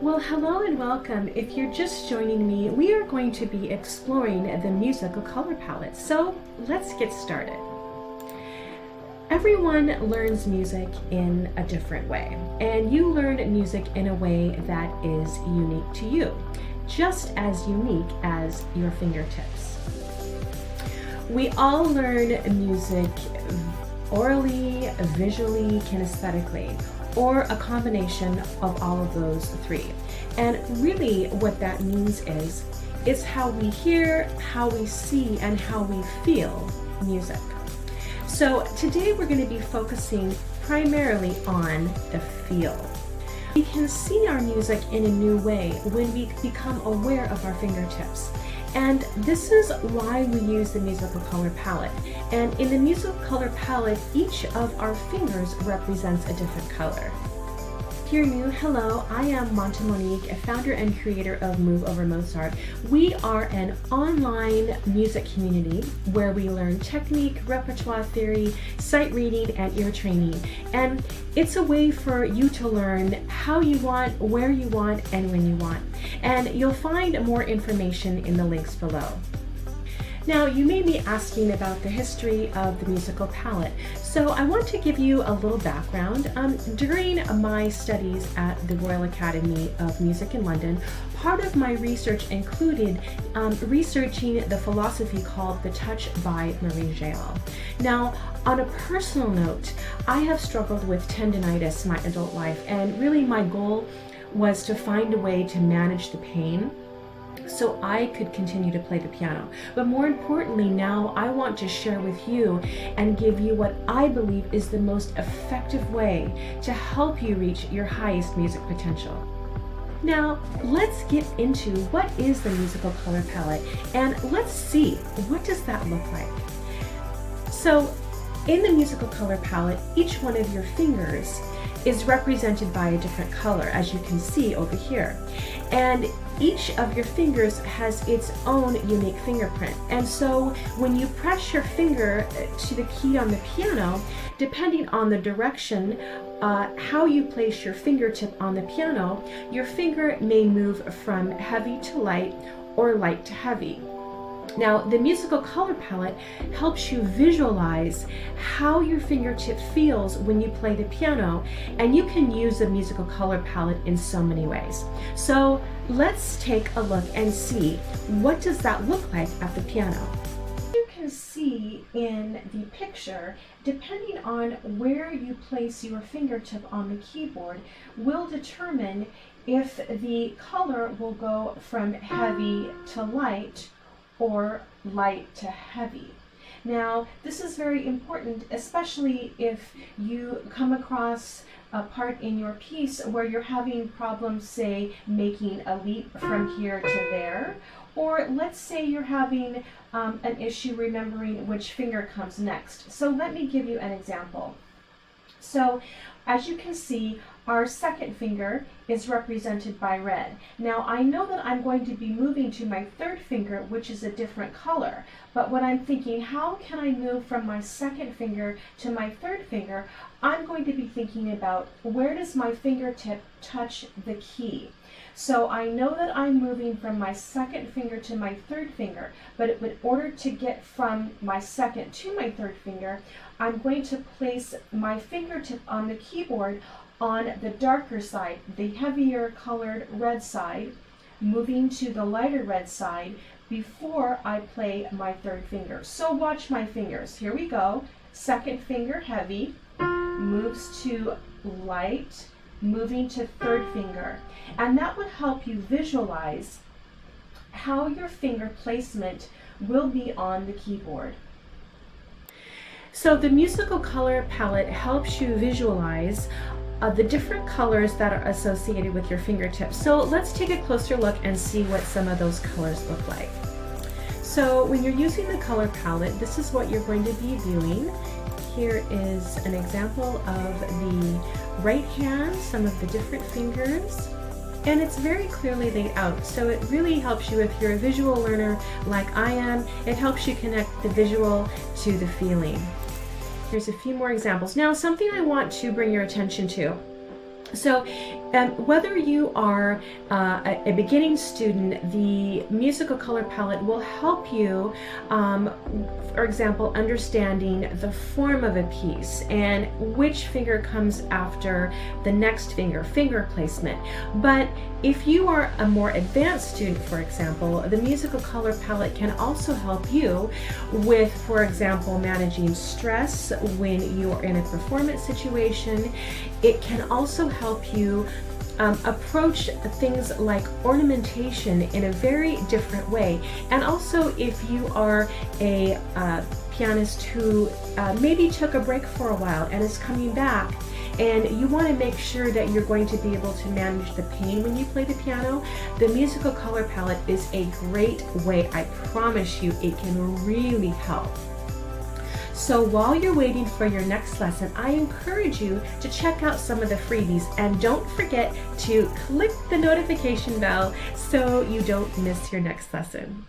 Well, hello and welcome. If you're just joining me, we are going to be exploring the musical color palette. So let's get started. Everyone learns music in a different way, and you learn music in a way that is unique to you, just as unique as your fingertips. We all learn music orally, visually, kinesthetically, or a combination of all of those three. And really what that means is it's how we hear, how we see, and how we feel music. So today we're going to be focusing primarily on the feel. We can see our music in a new way when we become aware of our fingertips. And this is why we use the musical color palette. And in the musical color palette, each of our fingers represents a different color. If you're new, hello, I am Monta Monique, a founder and creator of MoveOverMozart. We are an online music community where we learn technique, repertoire theory, sight reading, and ear training. And it's a way for you to learn how you want, where you want, and when you want. And you'll find more information in the links below. Now, you may be asking about the history of the musical palette. So I want to give you a little background. During my studies at the Royal Academy of Music in London, part of my research included researching the philosophy called the touch by Marie-Géal. Now, on a personal note, I have struggled with tendinitis my adult life, and really my goal was to find a way to manage the pain so I could continue to play the piano. But more importantly, now I want to share with you and give you what I believe is the most effective way to help you reach your highest music potential. Now, let's get into what is the musical color palette, and let's see, what does that look like? So, in the musical color palette, each one of your fingers is represented by a different color, as you can see over here. And each of your fingers has its own unique fingerprint. And so when you press your finger to the key on the piano, depending on the direction, how you place your fingertip on the piano, your finger may move from heavy to light or light to heavy. Now, the musical color palette helps you visualize how your fingertip feels when you play the piano, and you can use the musical color palette in so many ways. So let's take a look and see, what does that look like at the piano? You can see in the picture, depending on where you place your fingertip on the keyboard will determine if the color will go from heavy to light or light to heavy. Now, this is very important, especially if you come across a part in your piece where you're having problems, say, making a leap from here to there, or let's say you're having an issue remembering which finger comes next. So let me give you an example. So, as you can see, our second finger is represented by red. Now, I know that I'm going to be moving to my third finger, which is a different color. But when I'm thinking, how can I move from my second finger to my third finger, I'm going to be thinking about, where does my fingertip touch the key? So I know that I'm moving from my second finger to my third finger, but in order to get from my second to my third finger, I'm going to place my fingertip on the keyboard on the darker side, the heavier colored red side, moving to the lighter red side before I play my third finger. So watch my fingers. Here we go. Second finger heavy, moves to light, moving to third finger. And that would help you visualize how your finger placement will be on the keyboard. So the musical color palette helps you visualize the different colors that are associated with your fingertips. So let's take a closer look and see what some of those colors look like. So when you're using the color palette, this is what you're going to be viewing. Here is an example of the right hand, some of the different fingers, and it's very clearly laid out. So it really helps you, if you're a visual learner like I am, it helps you connect the visual to the feeling. Here's a few more examples. Now, something I want to bring your attention to. So Whether you are a beginning student, the musical color palette will help you, for example, understanding the form of a piece and which finger comes after the next finger placement. But if you are a more advanced student, for example, the musical color palette can also help you with, for example, managing stress when you are in a performance situation. It can also help you approach things like ornamentation in a very different way. And also, if you are a pianist who maybe took a break for a while and is coming back, and you want to make sure that you're going to be able to manage the pain when you play the piano, the musical color palette is a great way. I promise you, it can really help. So while you're waiting for your next lesson, I encourage you to check out some of the freebies, and don't forget to click the notification bell so you don't miss your next lesson.